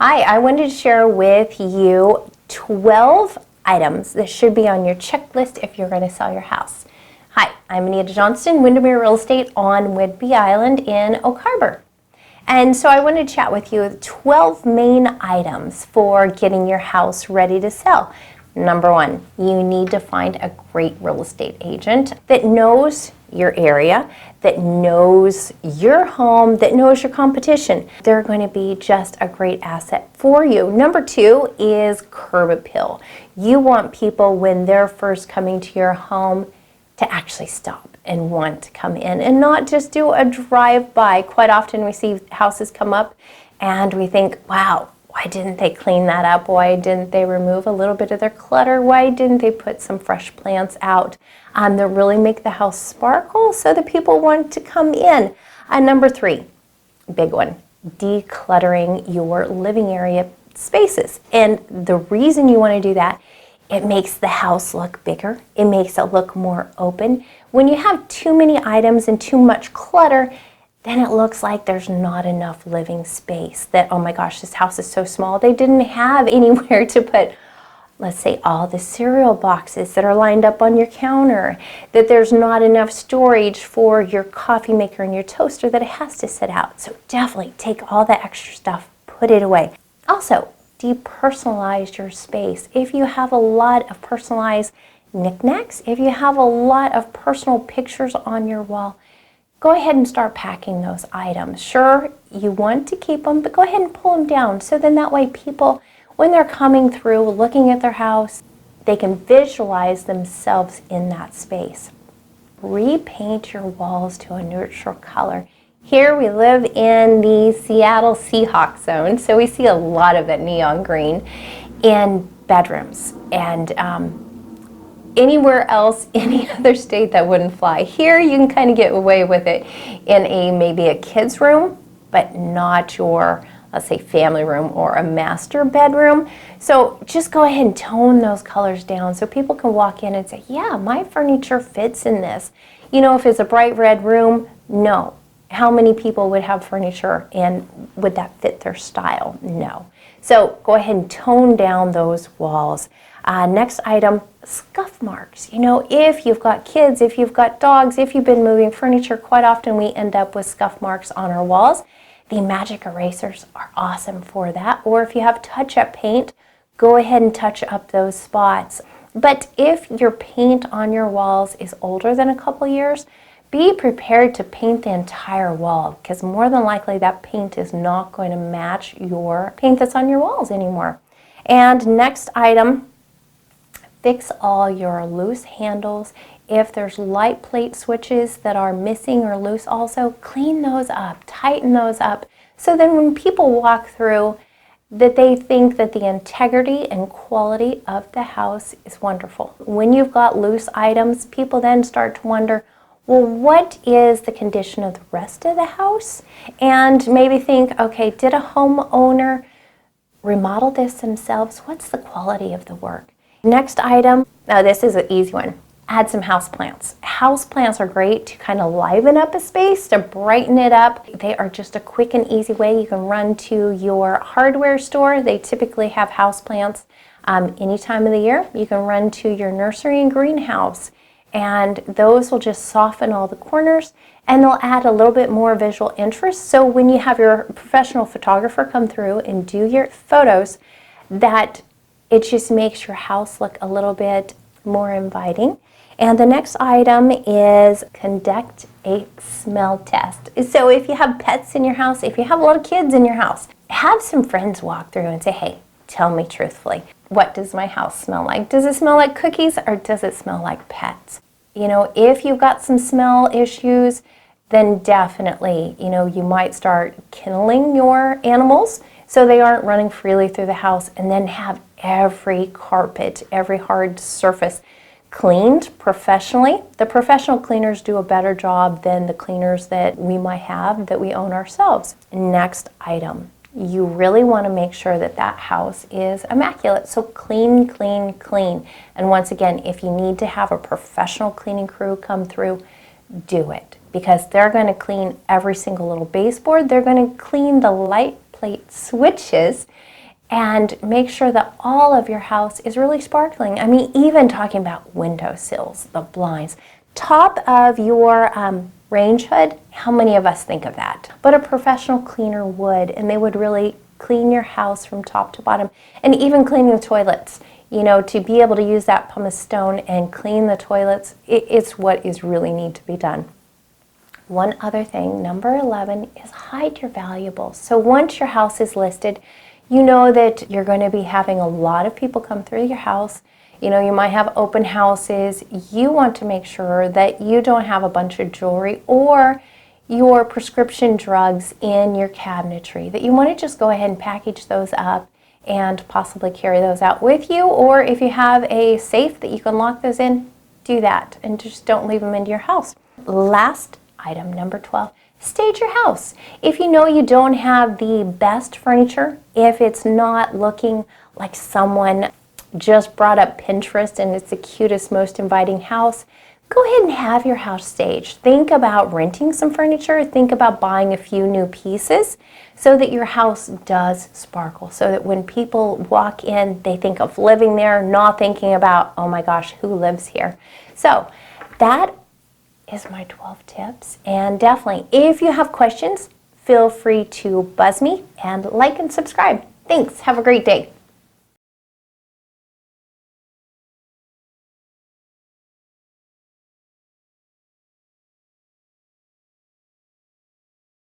Hi, I wanted to share with you 12 items that should be on your checklist if you're going to sell your house. Hi, I'm Anita Johnston, Windermere Real Estate on Whidbey Island in Oak Harbor. And so I wanted to chat with you 12 main items for getting your house ready to sell. Number one, you need to find a great real estate agent that knows your area, that knows your home, that knows your competition. They're going to be just a great asset for you. Number two is curb appeal. You want people when they're first coming to your home to actually stop and want to come in and not just do a drive-by. Quite often we see houses come up and we think, wow, why didn't they clean that up? Why didn't they remove a little bit of their clutter? Why didn't they put some fresh plants out that really make the house sparkle so that people want to come in? Number three, big one, decluttering your living area spaces. And the reason you want to do that, it makes the house look bigger. It makes it look more open. When you have too many items and too much clutter, then it looks like there's not enough living space. That, oh my gosh, this house is so small. They didn't have anywhere to put, let's say, all the cereal boxes that are lined up on your counter. That there's not enough storage for your coffee maker and your toaster, that it has to sit out. So definitely take all that extra stuff, put it away. Also, depersonalize your space. If you have a lot of personalized knickknacks, if you have a lot of personal pictures on your wall, go ahead and start packing those items. Sure, you want to keep them, but go ahead and pull them down. So then that way people, when they're coming through, looking at their house, they can visualize themselves in that space. Repaint your walls to a neutral color. Here we live in the Seattle Seahawks zone, so we see a lot of that neon green in bedrooms. And anywhere else, any other state, that wouldn't fly. Here you can kind of get away with it in maybe a kid's room, but not your, let's say, family room or a master bedroom. So just go ahead and tone those colors down so people can walk in and say, yeah, my furniture fits in this. You know, if it's a bright red room, no. How many people would have furniture and would that fit their style? No. So go ahead and tone down those walls. Next item, scuff marks. You know, if you've got kids, if you've got dogs, if you've been moving furniture, quite often we end up with scuff marks on our walls. The magic erasers are awesome for that. Or if you have touch-up paint, go ahead and touch up those spots. But if your paint on your walls is older than a couple years, be prepared to paint the entire wall, because more than likely that paint is not going to match your paint that's on your walls anymore. And next item, fix all your loose handles. If there's light plate switches that are missing or loose, also clean those up, tighten those up, so then when people walk through, that they think that the integrity and quality of the house is wonderful. When you've got loose items, people then start to wonder, well, what is the condition of the rest of the house? And maybe think, okay, did a homeowner remodel this themselves? What's the quality of the work? Next item, now this is an easy one. Add some houseplants. Houseplants are great to kind of liven up a space, to brighten it up. They are just a quick and easy way. You can run to your hardware store. They typically have houseplants any time of the year. You can run to your nursery and greenhouse, and those will just soften all the corners and they'll add a little bit more visual interest. So when you have your professional photographer come through and do your photos, that it just makes your house look a little bit more inviting. And the next item is conduct a smell test. So if you have pets in your house, if you have a lot of kids in your house, have some friends walk through and say, hey, tell me truthfully, what does my house smell like? Does it smell like cookies or does it smell like pets? You know, if you've got some smell issues, then definitely, you know, you might start kenneling your animals so they aren't running freely through the house, and then have every carpet, every hard surface cleaned professionally. The professional cleaners do a better job than the cleaners that we might have that we own ourselves. Next item, you really want to make sure that that house is immaculate. So clean, clean, clean. And once again, if you need to have a professional cleaning crew come through, do it. Because they're going to clean every single little baseboard. They're going to clean the light plate switches. and make sure that all of your house is really sparkling. I mean, even talking about window sills, the blinds, top of your range hood, how many of us think of that? But a professional cleaner would, and they would really clean your house from top to bottom, and even cleaning the toilets. You know, to be able to use that pumice stone and clean the toilets, it's what is really need to be done. One other thing, number 11, is hide your valuables. So once your house is listed, you know that you're going to be having a lot of people come through your house. You know, you might have open houses. You want to make sure that you don't have a bunch of jewelry or your prescription drugs in your cabinetry, that you want to just go ahead and package those up and possibly carry those out with you, or if you have a safe that you can lock those in, do that and just don't leave them into your house. Last item, number 12, stage your house. If you know you don't have the best furniture, if it's not looking like someone just brought up Pinterest and it's the cutest, most inviting house, go ahead and have your house staged. Think about renting some furniture. Think about buying a few new pieces so that your house does sparkle, so that when people walk in, they think of living there, not thinking about, oh my gosh, who lives here? So that is my 12 tips. And definitely, if you have questions, feel free to buzz me and like and subscribe. Thanks. Have a great day.